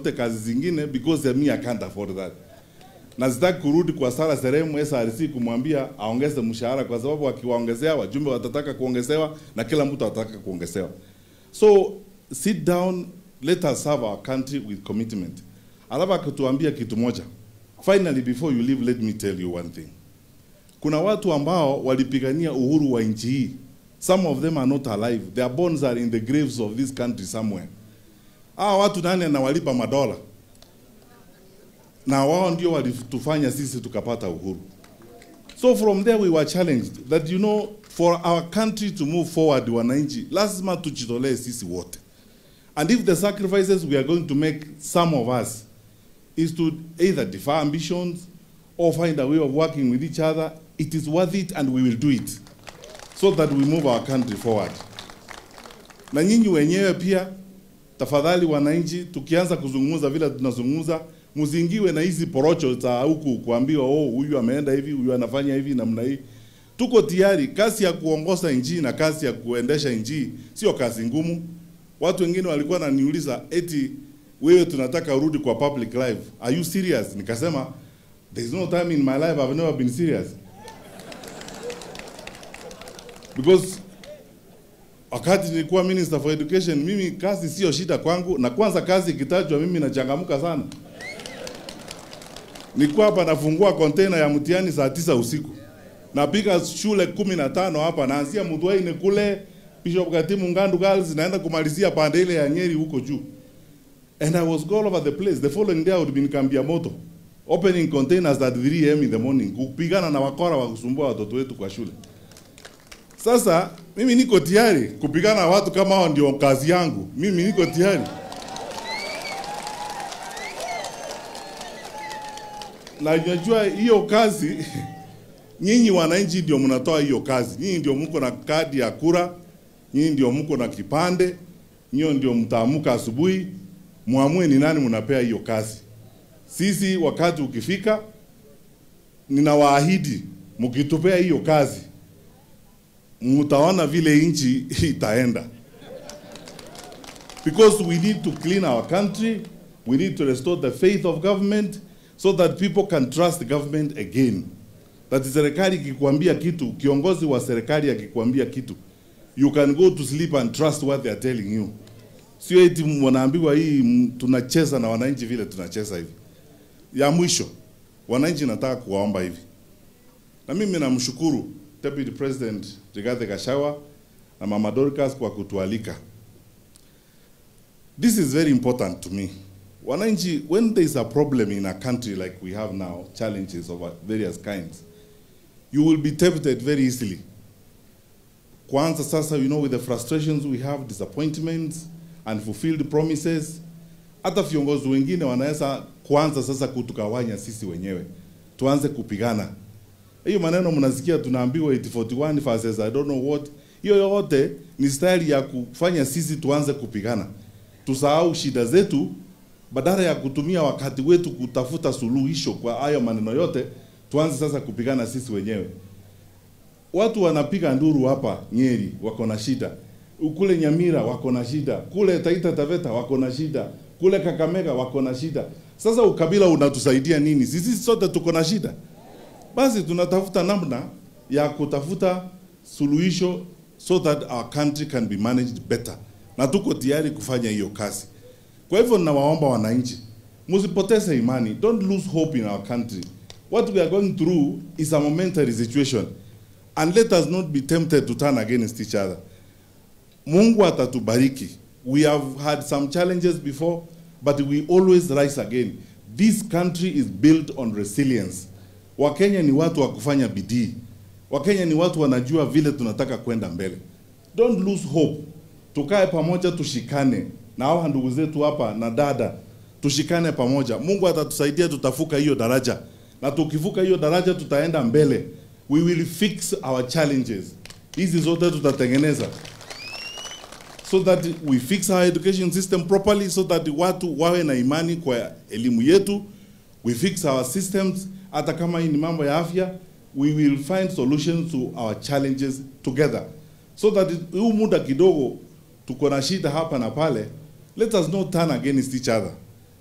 kazi zingine because me I can't afford that. Na sitaki kurudi kwa Sara Seremu SRC kumwambia aongeze mshahara kwa sababu akiwaongezea wajumbe watataka kuongezewa na kila mtu atataka kuongezewa. So sit down, let us serve our country with commitment. Alafu akituambia kitu moja. Finally, before you leave, let me tell you one thing. Kuna watu ambao walipigania uhuru wa nchi hii. Some of them are not alive. Their bones are in the graves of this country somewhere. Watu nani anawalipa madola? Na wao ndio walitufanya sisi tukapata uhuru. So from there we were challenged that, you know, for our country to move forward, wananchi, lazima tujitolee sisi wote. And if the sacrifices we are going to make, some of us, is to either defer ambitions or find a way of working with each other, it is worth it and we will do it so that we move our country forward. Na nyinyi wenyewe pia, tafadhali wananchi, tukianza kuzungumza vile tunazungumza, muzingiwe na hizi porocho za huku kuambiwa huyu ameenda hivi, huyu anafanya hivi namna hii. Tuko tayari. Kazi ya kuongoza nchi na kazi ya kuendesha nchi sio kazi ngumu. Watu wengine walikuwa wananiuliza eti wewe tunataka urudi kwa public life. Are you serious? Nikasema there is no time in my life I've never been serious. Because wakati nilikuwa Minister for Education, mimi kazi sio shida kwangu, na kwanza kazi ikitajwa mimi nachangamuka sana. Nilikuwa hapa nafungua container ya mtihani saa 9 usiku. Napiga shule 15 hapa, naanzia Mudwaine kule Bishop Gatimu Ngandu Girls, naenda kumalizia pande ile ya Nyeri huko juu. And I was all over the place. The following day I would be in Kambiamoto, opening containers at 3 a.m. in the morning, kupigana na wakora wa kusumbua watoto wetu kwa shule. Sasa mimi niko tayari kupigana na watu kama hao, ndio kazi yangu. Mimi niko tayari. Na najua hiyo kazi nyinyi wananchi ndio mnatoa hiyo kazi. Nyinyi ndio mko na kadi ya kura, nyinyi ndio mko na kipande, nyinyi ndio mtaamuka asubuhi muamue ni nani mnapea hiyo kazi. Sisi wakati ukifika, ninawaahidi mkitupea hiyo kazi mtaona vile nchi itaenda. Because we need to clean our country, we need to restore the faith of government so that people can trust the government again. That serikali ikikwambia kitu, kiongozi wa serikali akikwambia kitu, you can go to sleep and trust what they are telling you. Sio eti wanaambiwa hii tunacheza na wananchi vile tunacheza hivi. Ya mwisho, wananchi nataka kuwaomba hivi. Na mimi namshukuru Deputy President Rigathi Gachagua na Mama Dorcas kwa kutualika. This is very important to me. Wananchi, when there is a problem in a country like we have now, challenges of various kinds, you will be tempted very easily. Kwanza sasa, you know, with the frustrations we have, disappointments, unfulfilled promises, hata viongozi wengine wanaweza kwanza sasa kutukawanya sisi wenyewe. Tuanze kupigana. Hiyo maneno mnasikia tunaambiwa 841 verses I don't know what. Hiyo yote ni style ya kufanya sisi tuanze kupigana. Tusahau shida zetu, badala ya kutumia wakati wetu kutafuta suluhisho kwa hayo maneno yote, tuanze sasa kupigana sisi wenyewe. Watu wanapiga nduru hapa Nyeri wako na shida. Kule Nyamira wako na shida. Kule Taita Taveta wako na shida. Kule Kakamega wako na shida. Sasa ukabila unatusaidia nini? Sisi sote tuko na shida. Basi tunatafuta namna ya kutafuta suluhisho so that our country can be managed better. Na tuko tayari kufanya hiyo kazi. Kwa hivyo ninawaomba wananchi, msipoteze imani. Don't lose hope in our country. What we are going through is a momentary situation. And let us not be tempted to turn against each other. Mungu atatubariki. We have had some challenges before, but we always rise again. This country is built on resilience. Wakenya ni watu wa kufanya bidii. Wakenya ni watu wanajua vile tunataka kwenda mbele. Don't lose hope. Tukae pamoja, tushikane. Na hao ndugu zetu hapa na dada, tushikane pamoja. Mungu atatusaidia tutafuka hiyo daraja. Na tukivuka hiyo daraja tutaenda mbele. We will fix our challenges. Hizi zote tutatengeneza. So that we fix our education system properly, so that watu wawe na imani kwa elimu yetu. We fix our systems. Hata kama hii ni mambo ya afya, we will find solutions to our challenges together. So that huu muda kidogo tuko na shida hapa na pale, let us not turn against each other.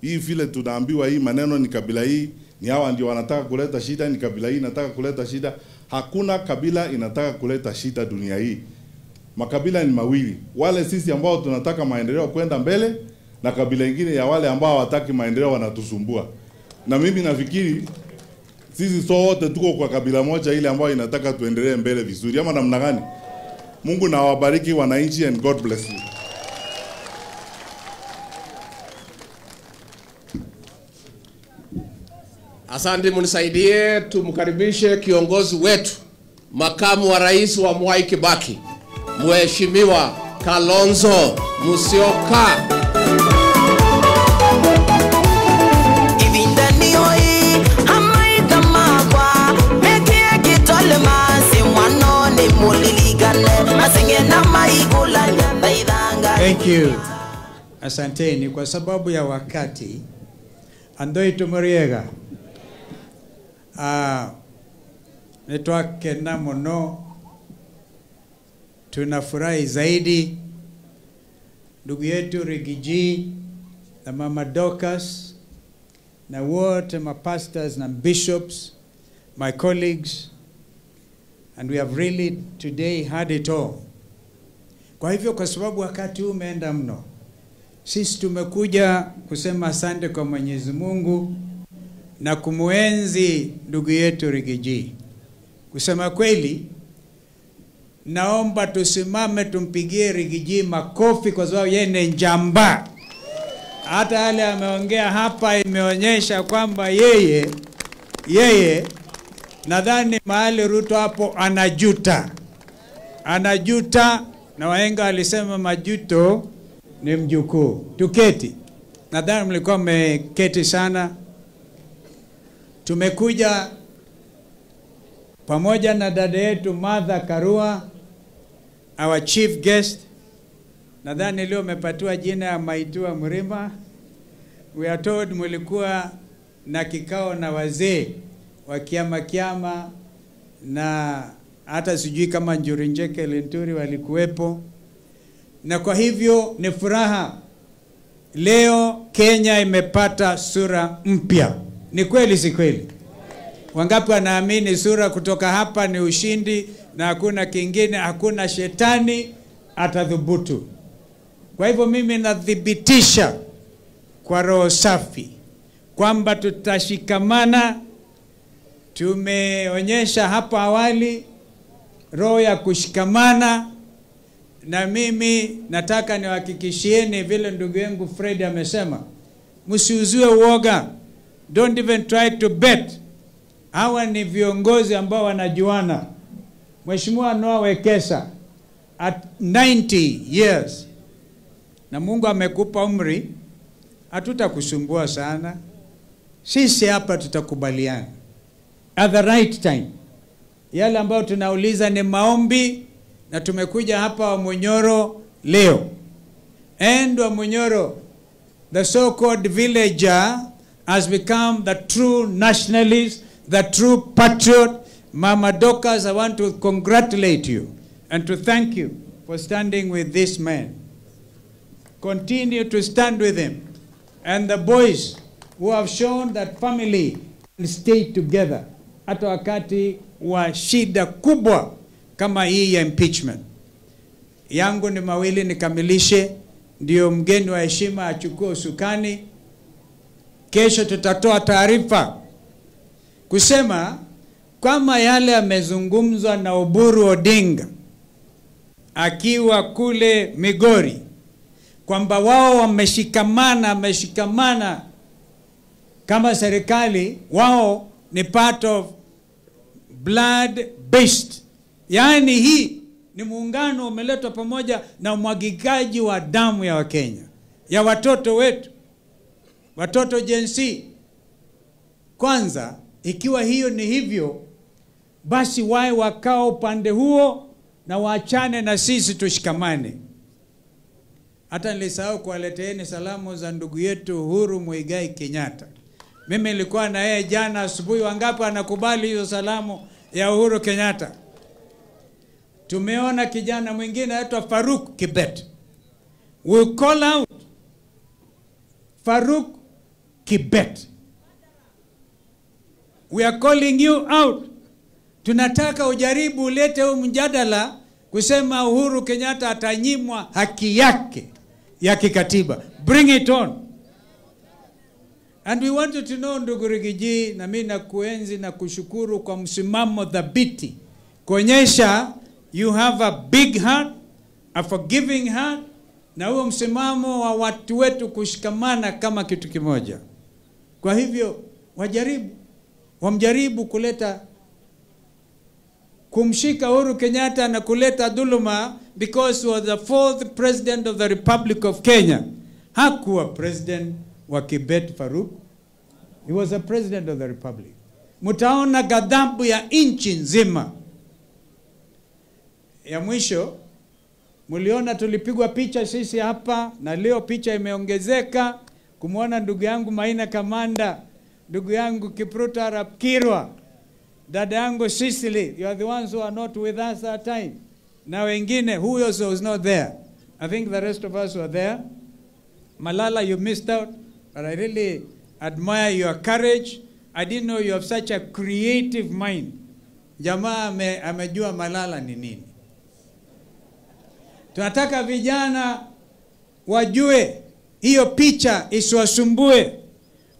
Hii vile tunaambiwa hii maneno ni kabila hii, ni hawa ndio wanataka kuleta shida, ni kabila hii inataka kuleta shida. Hakuna kabila inataka kuleta shida dunia hii. Makabila ni mawili. Wale sisi ambao tunataka maendeleo kwenda mbele, na kabila ingine ya wale ambao hawataki maendeleo wanatusumbua. Na mimi nafikiri sisi sote tuko kwa kabila moja, ile ambayo inataka tuendelee mbele vizuri. Ama namna gani? Mungu na awabariki wananchi, and God bless you. Asante, munisaidie tumkaribishe kiongozi wetu, makamu wa rais wa Mwai Kibaki, Mheshimiwa Kalonzo Musyoka. Thank you. Asanteni kwa sababu ya wakati. Andoi tumuriega. Netwa kena mono. Tunafurahi zaidi ndugu yetu Rigiji na Mama Dorcas na wote pastors na bishops, my colleagues, and we have really today had it all. Kwa hivyo kwa sababu wakati huu umeenda mno, sisi tumekuja kusema asante kwa Mwenyezi Mungu na kumuenzi ndugu yetu Rigiji. Kusema kweli, naomba tusimame tumpigie Rigiji makofi kwa sababu yeye ni njamba. Hata yale ameongea hapa imeonyesha kwamba yeye nadhani mahali Ruto hapo anajuta, na wahenga alisema majuto ni mjukuu. Tuketi. Nadhani mlikuwa mmeketi sana. Tumekuja pamoja na dada yetu Martha Karua, our chief guest. Nadhani leo umepatiwa jina ya Maitua Mrima. We are told mlikuwa na kikao na wazee wa kiama na hata sijui kama Njuri Njeke Linturi walikuwepo. Na kwa hivyo ni furaha. Leo Kenya imepata sura mpya. Ni kweli si kweli? Wangapi wanaamini sura kutoka hapa ni ushindi na hakuna kingine, hakuna shetani atadhubutu? Kwa hivyo mimi nadhibitisha kwa roho safi kwamba tutashikamana. Tumeonyesha hapa awali roho ya kushikamana, na mimi nataka niwahakikishieni vile ndugu yangu Fred amesema, msiuzue uoga. Don't even try to bet. Hawa ni viongozi ambao wanajuana. Mheshimiwa Noah Wekesa at 90 years, na Mungu amekupa umri, hatutakusumbua sana. Sisi hapa tutakubaliana at the right time. Yale ambayo tunauliza ni maombi, na tumekuja hapa Wamunyoro leo. And Wamunyoro, the so-called villager, has become the true nationalist, the true patriot. Mama Dorcas, I want to congratulate you and to thank you for standing with this man. Continue to stand with him. And the boys who have shown that family can stay together hata wakati wa shida kubwa kama hii ya impeachment. Yangu ni mawili nikamilishe, ndio mgeni wa heshima achukue usukani. Kesho tutatoa taarifa kusema kama yale yamezungumzwa na Oburu Odinga akiwa kule Migori, kwamba wao wameshikamana kama serikali, wao ni part of blood based. Yaani hii ni muungano umeletwa pamoja na umwagikaji wa damu ya Wakenya, ya watoto wetu, watoto Gen Z. Kwanza, ikiwa hiyo ni hivyo, basi wae wakao upande huo na waachane na sisi tushikamane. Hata nilisahau kuwaleteeni salamu za ndugu yetu Uhuru Muigai Kenyatta. Mimi nilikuwa na yeye jana asubuhi. Wangapi anakubali hizo salamu ya Uhuru Kenyatta? Tumeona kijana mwingine anaitwa Faruk Kibet. We call out Faruk Kibet. We are calling you out. Tunataka ujaribu ulete huu mjadala kusema Uhuru Kenyatta atanyimwa haki yake ya kikatiba. Bring it on. And we wanted to know, ndugu Rigiji, na mimi nakuenzi na kushukuru kwa msimamo dhabiti, kuonyesha you have a big heart, a forgiving heart, na huo msimamo wa watu wetu kushikamana kama kitu kimoja. Kwa hivyo wamjaribu kuleta, kumshika Uhuru Kenyatta na kuleta dhuluma, because he was the 4th president of the Republic of Kenya. Hakuwa president wa Kibet Farouk. He was a president of the Republic. Mutaona ghadhabu ya inchi nzima. Ya mwisho, muliona tulipigwa picha sisi hapa, na leo picha imeongezeka kumuona ndugu yangu Maina Kamanda, ndugu yangu Kipruto Arap Kirwa, dada yangu Sicily. You are the ones who are not with us that time. Na wengine, who else was not there? I think the rest of us were there. Malala, you missed out, but I really admire your courage. I didn't know you have such a creative mind. Jamaa amejua Malala ni nini. Tunataka vijana wajue hiyo picha isiwasumbue.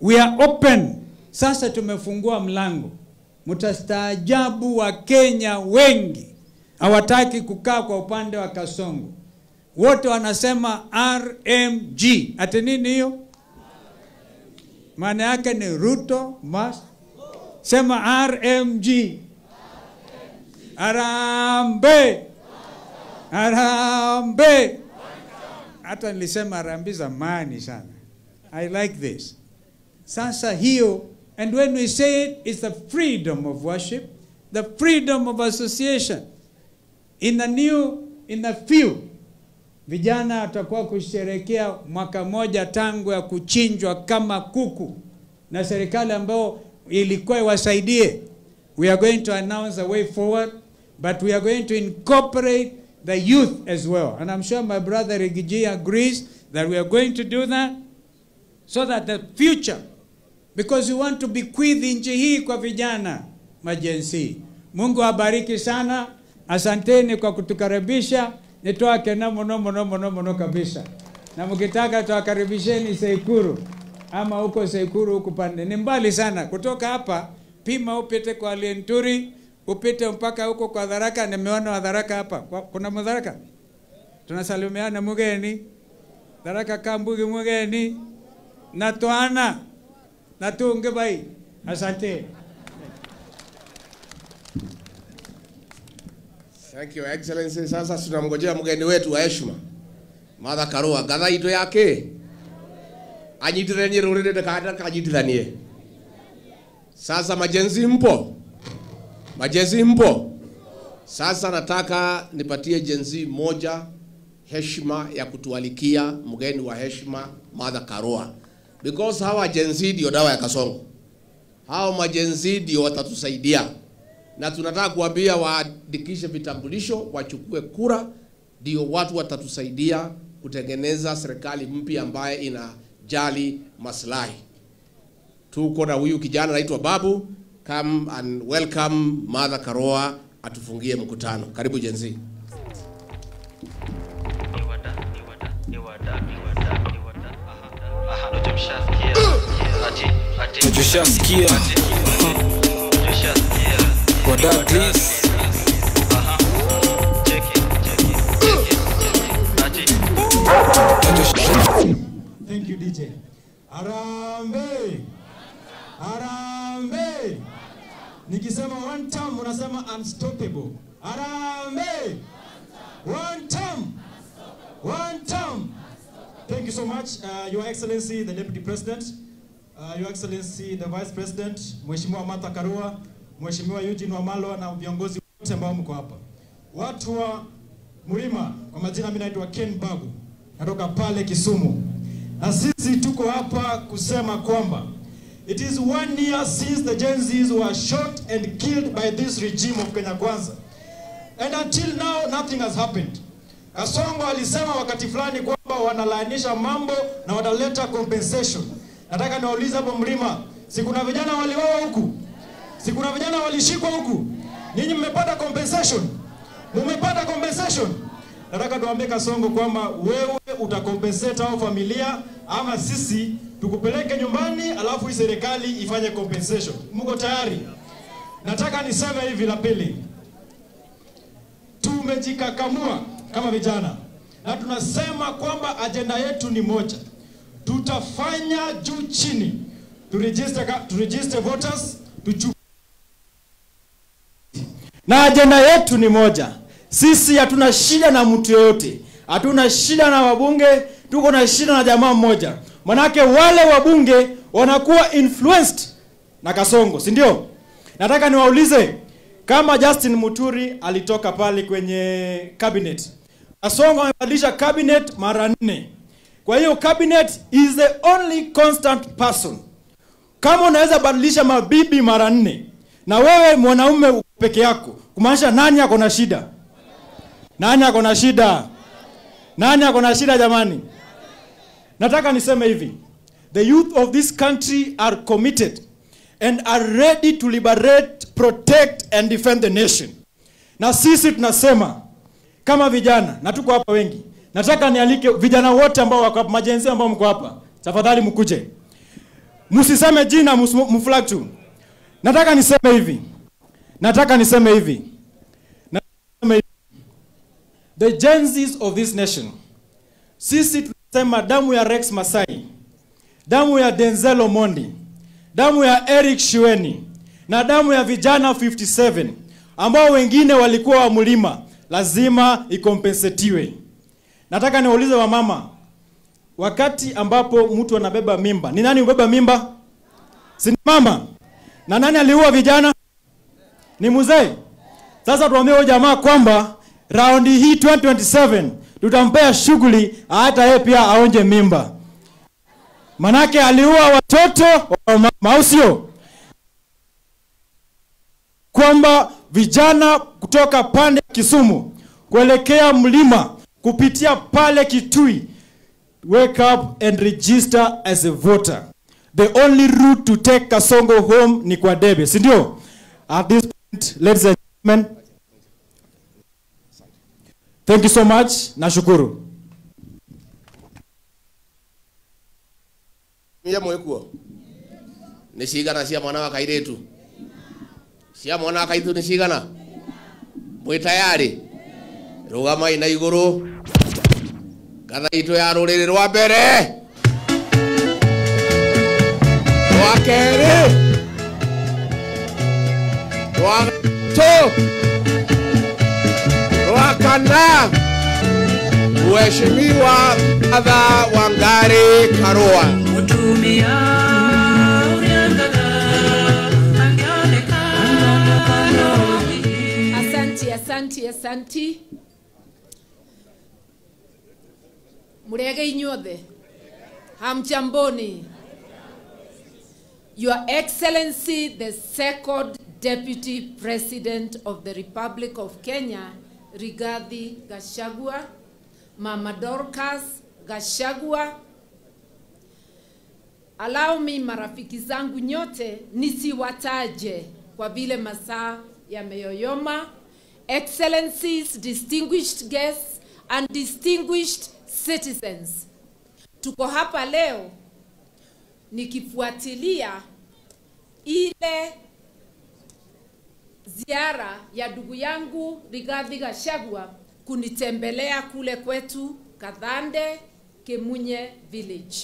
We are open. Sasa tumefungua mlango. Mtastaajabu wa Kenya wengi hawataki kukaa kwa upande wa Kasongo. Wote wanasema RMG. Ati nini hiyo? Maana yake ni Ruto must. Sema RMG. Arambe. Arambe. Hata nilisema Arambe zamani sana. I like this. Sasa hiyo, and when we say it, it's the freedom of worship, the freedom of association. In the few, vijana watakuwa kusherehekea mwaka moja tangu ya kuchinjwa kama kuku na serikali ambao ilikuwa iwasaidie. We are going to announce a way forward, but we are going to incorporate the youth as well. And I'm sure my brother Rigiji agrees that we are going to do that, so that the future, because we want to bequeath nchi hii kwa vijana majensi. Mungu abariki sana. Asanteni kwa kutukaribisha. Nitoa kena mono kabisa. Na mkitaka tuwakaribisheni Seikuru, ama huko Seikuru huko pande. Ni mbali sana kutoka hapa. Pima upite kwa Lenturi, upite mpaka huko kwa Tharaka. Nimeona wa Tharaka hapa. Kuna Mtharaka? Tunasalimiana mugeni. Tharaka Kambugi mugeni. Na toana. Na tuunge bai. Asante. Thank you, Excellency. Sasa tunamngojea mgeni wetu wa heshima, Martha Karua. Gatha ito yake anyitithanie rurire ndakada kanyitithanie. Sasa majenzi mpo? Majenzi mpo? Sasa nataka nipatie jenzi moja heshima ya kutualikia mgeni wa heshima Martha Karua, because hawa jenzi ndio dawa ya Kasongo. Hao majenzi ndio watatusaidia. Na tunataka kuambia waandikishe vitambulisho, wachukue kura, ndio watu watatusaidia kutengeneza serikali mpya ambaye inajali maslahi. Tuko na huyu kijana anaitwa Babu. Come and welcome Martha Karua atufungie mkutano. Karibu jenzi. What up, please? Thank you, DJ. Arambe! Arambe! Nikisema one term, unasema unstoppable. Arambe! One term! One term! Thank you so much, Your Excellency, the Deputy President, Your Excellency, the Vice President, Mheshimiwa Martha Karua, Mheshimiwa Eugene Wamalwa na viongozi wote ambao mko hapa. Watu wa Mlima, kwa majina mimi naitwa Ken Babu, natoka pale Kisumu. Na sisi tuko hapa kusema kwamba it is 1 year since the Gen Zs were shot and killed by this regime of Kenya Kwanza. And until now nothing has happened. Kasongo alisema wakati fulani kwamba wanalainisha mambo na wataleta compensation. Nataka niwaulize hapo Mlima, si kuna vijana waliwawa huku? Si kuna vijana walishikwa huku? Nyinyi mmepata compensation? Mmepata compensation? Nataka tuambie Kasongo kwamba wewe utakompensate au familia ama sisi tukupeleke nyumbani alafu hii serikali ifanye compensation. Mko tayari? Nataka niseme hivi la pili. Tumejikakamua kama vijana. Na tunasema kwamba agenda yetu ni moja. Tutafanya juu chini. To register voters, na agenda yetu ni moja. Sisi hatuna shida na mtu yoyote. Hatuna shida na wabunge, tuko na shida na jamaa mmoja. Manake wale wabunge wanakuwa influenced na Kasongo, si ndio? Nataka niwaulize kama Justin Muturi alitoka pale kwenye cabinet. Kasongo amebadilisha cabinet mara 4. Kwa hiyo cabinet is the only constant person. Kama unaweza badilisha mabibi mara 4 na wewe mwanaume peke yako, kumaanisha nani ako na shida? Nani ako na shida? Nani ako na shida jamani? Nataka niseme hivi. The youth of this country are committed and are ready to liberate, protect and defend the nation. Na sisi tunasema kama vijana, na tuko hapa wengi. Nataka nialike vijana wote ambao wako hapa, majenzi ambao mko hapa. Tafadhali mkuje. Msiseme jina, mflag tu. Nataka niseme hivi. The Gen Zs of this nation. Sisi tunasema damu ya Rex Masai, damu ya Denzel Omondi, damu ya Eric Shueni na damu ya vijana 57 ambao wengine walikuwa wa Mlima lazima ikompensetiwe. Nataka niwaulize wa mama, wakati ambapo mtu anabeba mimba, ni nani ubeba mimba? Si mama. Na nani aliua vijana? Ni mzee. Sasa tuambie huyo jamaa kwamba raundi hii 2027 tutampea shughuli hata yeye pia aonje mimba. Manake aliua watoto wa mausio. Kwamba vijana kutoka pande Kisumu kuelekea Mlima kupitia pale Kitui, wake up and register as a voter. The only route to take Kasongo home ni kwa debe, si ndio? At this point, ladies and gentlemen, thank you so much. Nashukuru. Mia mwekuo. Nishigana sia mwana wa kairetu. Sia mwana wa kairetu nishigana. Mwe tayari. Rugama ina iguru. Gatha itu ya ruriri rwa mbere. Rwa keri. Rwa to. Rwa kana. Mheshimiwa Martha Wangari Karua. Asanti. Murege inyothe. Hamjamboni. Your Excellency, the Second Deputy President of the Republic of Kenya, Rigathi Gachagua, Mama Dorcas Gachagua. Allow me, marafiki zangu nyote, nisiwataje kwa vile masaa yameyoyoma. Excellencies, distinguished guests and distinguished citizens. Tuko hapa leo nikifuatilia ile ziara ya ndugu yangu Rigathi Gachagua kunitembelea kule kwetu Kadhande, Kemunye Village.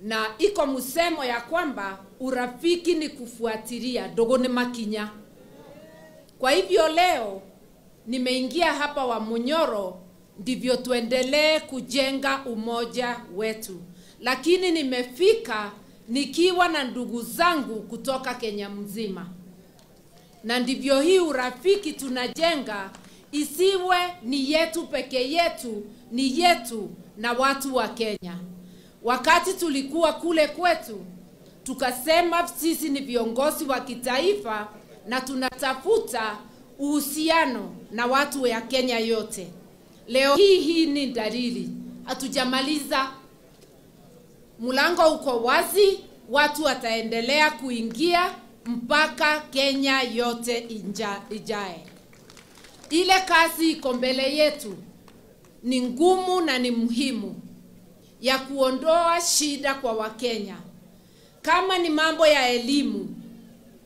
Na iko msemo ya kwamba urafiki ni kufuatilia, dogo ni makinya. Kwa hivyo leo nimeingia hapa wa Munyoro ndivyo tuendelee kujenga umoja wetu. Lakini nimefika nikiwa na ndugu zangu kutoka Kenya mzima. Na ndivyo hii urafiki tunajenga isiwe ni yetu peke yetu, ni yetu na watu wa Kenya. Wakati tulikuwa kule kwetu, tukasema sisi ni viongozi wa kitaifa na tunatafuta uhusiano na watu wa Kenya yote. Leo hii ni dalili. Hatujamaliza. Mlango uko wazi, watu wataendelea kuingia mpaka Kenya yote ijae. Ile kazi iko mbele yetu ni ngumu na ni muhimu, ya kuondoa shida kwa Wakenya. Kama ni mambo ya elimu,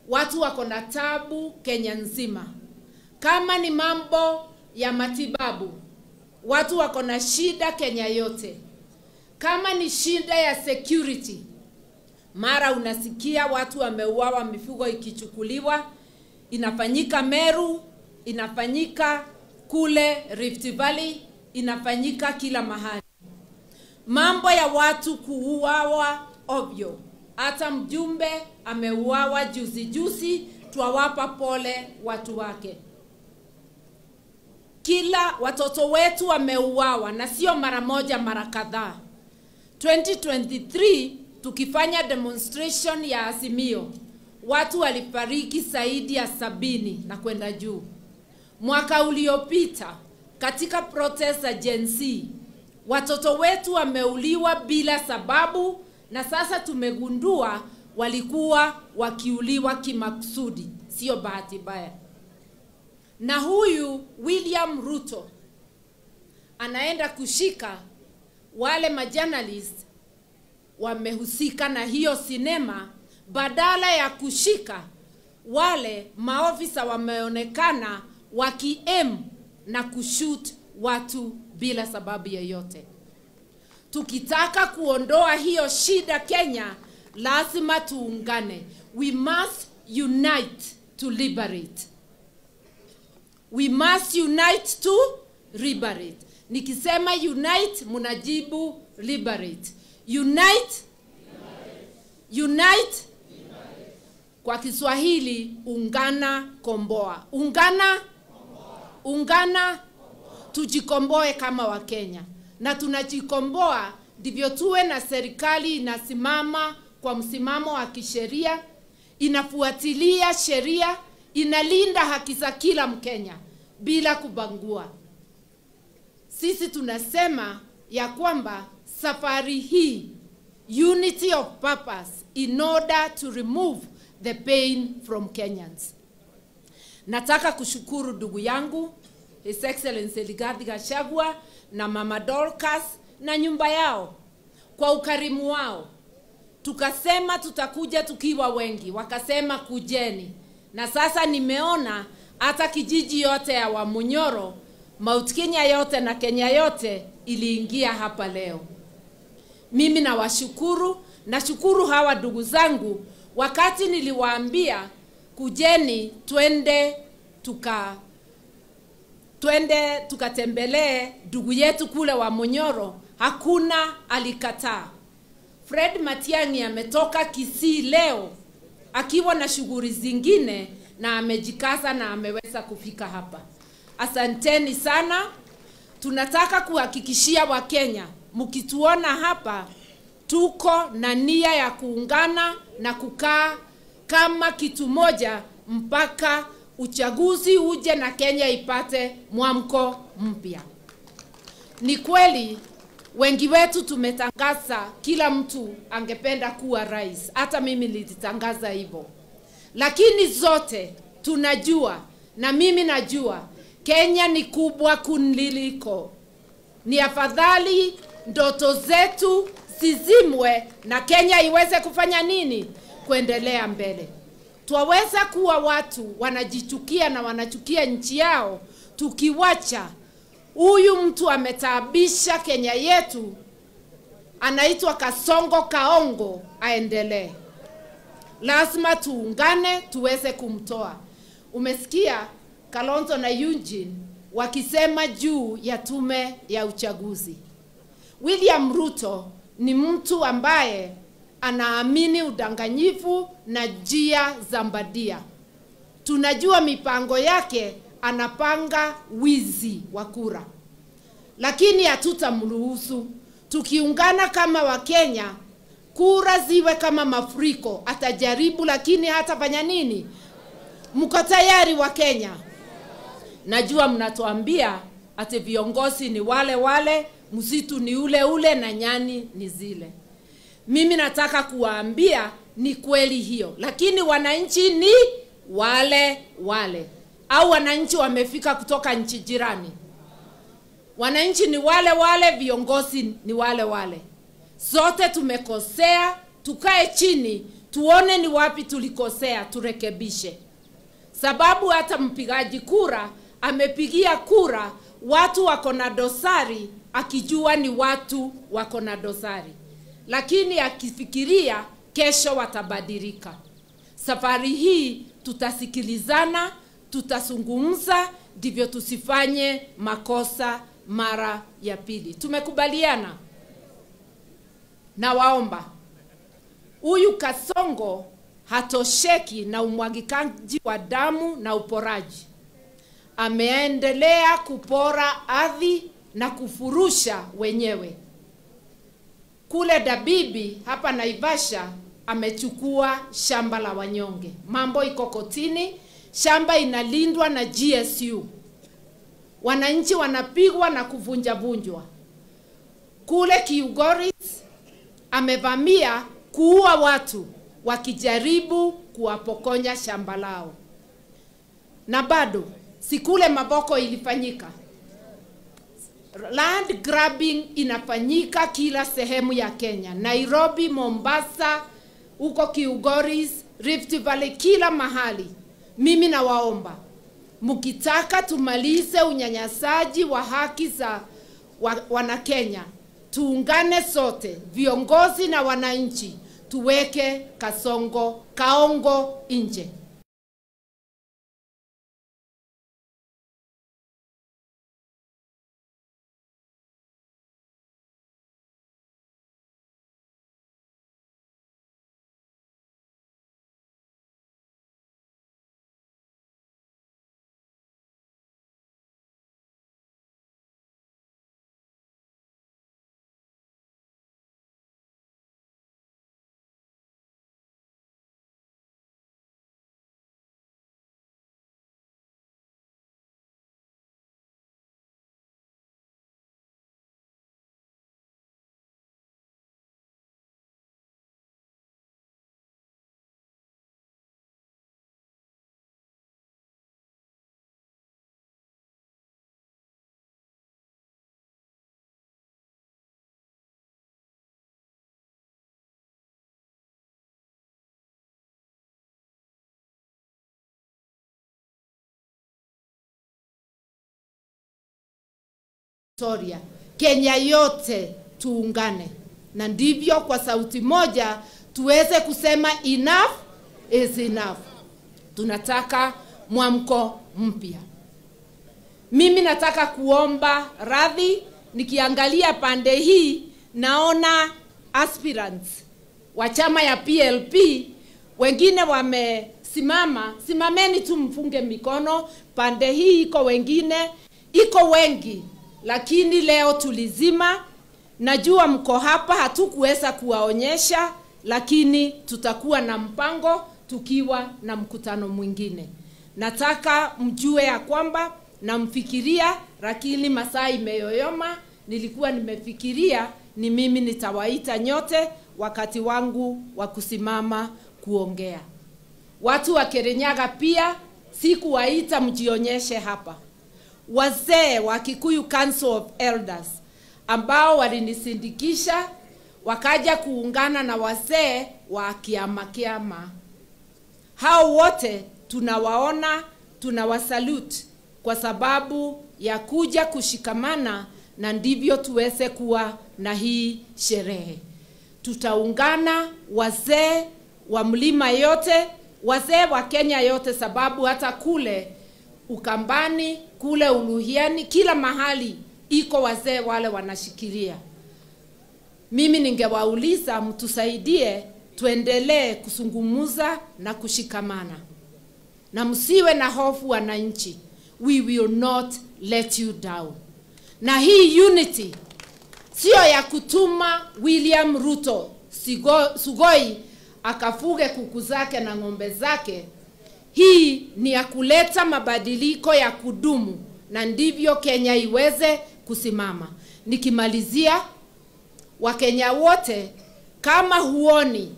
watu wako na tabu Kenya nzima. Kama ni mambo ya matibabu, watu wako na shida Kenya yote. Kama ni shida ya security, mara unasikia watu wameuawa, mifugo ikichukuliwa, inafanyika Meru, inafanyika kule Rift Valley, inafanyika kila mahali. Mambo ya watu kuuawa ovyo. Hata mjumbe ameuawa juzi, tuwawapa pole watu wake. Kila watoto wetu wameuawa na sio mara moja, mara kadhaa. 2023 tukifanya demonstration ya Azimio, watu walifariki zaidi ya 70 na kwenda juu. Mwaka uliopita katika protest za Gen Z, watoto wetu wameuliwa bila sababu, na sasa tumegundua walikuwa wakiuliwa kimakusudi, sio bahati mbaya. Na huyu William Ruto anaenda kushika wale majournalist wamehusika na hiyo sinema, badala ya kushika wale maofisa wameonekana wakiem na kushoot watu bila sababu yoyote. Tukitaka kuondoa hiyo shida Kenya, lazima tuungane. We must unite to liberate. We must unite to liberate. Nikisema unite, munajibu liberate. Unite, unite. Kwa Kiswahili, ungana, komboa. Ungana, ungana, tujikomboe kama Wakenya. Na tunajikomboa ndivyo tuwe na serikali inasimama kwa msimamo wa kisheria, inafuatilia sheria, inalinda haki za kila Mkenya bila kubangua. Sisi tunasema ya kwamba safari hii, unity of purpose in order to remove the pain from Kenyans. Nataka kushukuru ndugu yangu His Excellency Rigathi Gachagua na Mama Dorcas na nyumba yao kwa ukarimu wao. Tukasema tutakuja tukiwa wengi, wakasema kujeni. Na sasa nimeona hata kijiji yote ya Wamunyoro, Mount Kenya yote na Kenya yote iliingia hapa leo. Mimi nawashukuru, nashukuru hawa ndugu zangu. Wakati niliwaambia kujeni twende tukatembelee ndugu yetu kule Wamunyoro, hakuna alikataa. Fred Matiang'i ametoka Kisii leo akiwa na shughuli zingine na amejikaza na ameweza kufika hapa. Asanteni sana. Tunataka kuhakikishia Wakenya, mkituona hapa, tuko na nia ya kuungana na kukaa kama kitu moja mpaka uchaguzi uje na Kenya ipate mwamko mpya. Ni kweli wengi wetu tumetangaza kila mtu angependa kuwa rais. Hata mimi nilitangaza hivyo. Lakini zote tunajua, na mimi najua, Kenya ni kubwa kuniliko. Ni afadhali ndoto zetu zizimwe na Kenya iweze kufanya nini? Kuendelea mbele. Twaweza kuwa watu wanajichukia na wanachukia nchi yao, tukiwacha huyu mtu ametaabisha Kenya yetu, anaitwa Kasongo Kaongo, aendelee. Lazima tuungane tuweze kumtoa. Umesikia Kalonzo na Eugene wakisema juu ya tume ya uchaguzi. William Ruto ni mtu ambaye anaamini udanganyifu na njia za mbadia. Tunajua mipango yake, anapanga wizi wa kura. Lakini hatutamruhusu. Tukiungana kama Wakenya, kura ziwe kama mafuriko, atajaribu lakini hatafanya nini? Mko tayari Wakenya? Najua mnatuambia ati viongozi ni wale wale, msitu ni ule ule na nyani ni zile. Mimi nataka kuwaambia ni kweli hiyo, lakini wananchi ni wale wale, au wananchi wamefika kutoka nchi jirani? Wananchi ni wale wale, viongozi ni wale wale. Sote tumekosea, tukae chini tuone ni wapi tulikosea, turekebishe. Sababu hata mpigaji kura amepigia kura watu wako na dosari, akijua ni watu wako na dosari, lakini akifikiria kesho watabadilika. Safari hii tutasikilizana, tutazungumza, ndivyo tusifanye makosa mara ya pili. Tumekubaliana? Na waomba, huyu Kasongo hatosheki na umwagikaji wa damu na uporaji. Ameendelea kupora ardhi na kufurusha wenyewe. Kule Dabibi hapa Naivasha amechukua shamba la wanyonge. Mambo iko kotini, shamba inalindwa na GSU. Wananchi wanapigwa na kuvunjavunjwa. Kule Kilgoris amevamia kuua watu wakijaribu kuwapokonya shamba lao. Na bado sikule Maboko ilifanyika. Land grabbing inafanyika kila sehemu ya Kenya. Nairobi, Mombasa, huko Kilgoris, Rift Valley, kila mahali. Mimi nawaomba, mkitaka tumalize unyanyasaji wa haki za Wanakenya, tuungane sote, viongozi na wananchi, tuweke Kaongo nje. Kenya yote tuungane, na ndivyo kwa sauti moja tuweze kusema enough is enough. Tunataka mwamko mpya. Mimi nataka kuomba radhi, nikiangalia pande hii naona aspirants wa chama ya PLP wengine wamesimama. Simameni tu mfunge mikono. Pande hii iko wengine, iko wengi, lakini leo tulizima. Najua mko hapa, hatukuweza kuwaonyesha, lakini tutakuwa na mpango tukiwa na mkutano mwingine. Nataka mjue ya kwamba namfikiria, lakini masaa imeyoyoma. Nilikuwa nimefikiria ni mimi nitawaita nyote wakati wangu wa kusimama kuongea. Watu wa Kirinyaga pia sikuwaita mjionyeshe hapa. Wazee wa Kikuyu Council of Elders ambao walinisindikisha wakaja kuungana na wazee wa Kiama. Hao wote tunawaona, tunawasalute kwa sababu ya kuja kushikamana, na ndivyo tuweze kuwa na hii sherehe. Tutaungana wazee wa mlima yote, wazee wa Kenya yote, sababu hata kule Ukambani, kule Uluhiani, kila mahali iko wazee wale wanashikilia. Mimi ningewauliza mtusaidie tuendelee kusungumuza na kushikamana. Na msiwe na hofu wananchi. We will not let you down. Na hii unity sio ya kutuma William Ruto Sugoi akafuge kuku zake na ng'ombe zake. Hii ni ya kuleta mabadiliko ya kudumu, na ndivyo Kenya iweze kusimama. Nikimalizia, Wakenya wote Kama huoni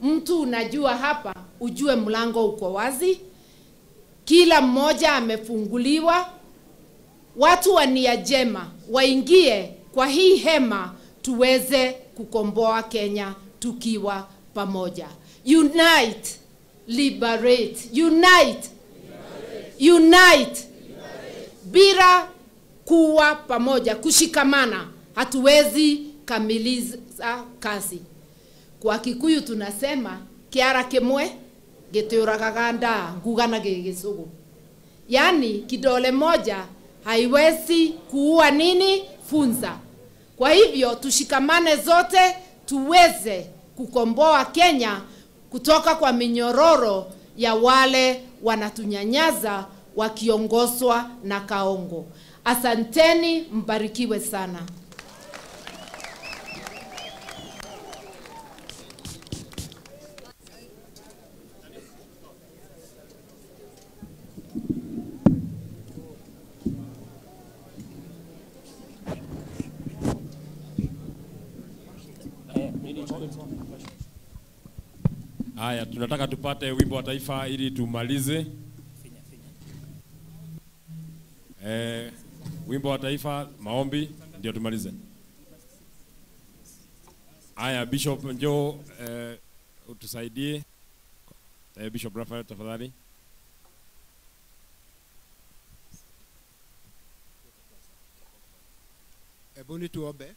mtu unajua hapa, ujue mlango uko wazi, kila mmoja amefunguliwa. Watu wa nia njema waingie kwa hii hema, tuweze kukomboa Kenya tukiwa pamoja. Unite, liberate. Unite, unite. Bila kuwa pamoja, kushikamana, hatuwezi kamiliza kazi. Kwa Kikuyu tunasema kiara kimwe gitiuraga nda ngugana gigisugu. Yani kidole moja haiwezi kuua nini? Funza. Kwa hivyo tushikamane zote, tuweze kukomboa Kenya kutoka kwa minyororo ya wale wanatunyanyaza wakiongozwa na kaongo. Asanteni, mbarikiwe sana. Haya, tunataka tupate wimbo wa taifa ili tumalize. Wimbo wa taifa, maombi, ndio tumalize. Haya, Bishop njoo utusaidie. Bishop Raphael tafadhali. Ebuni tuombe.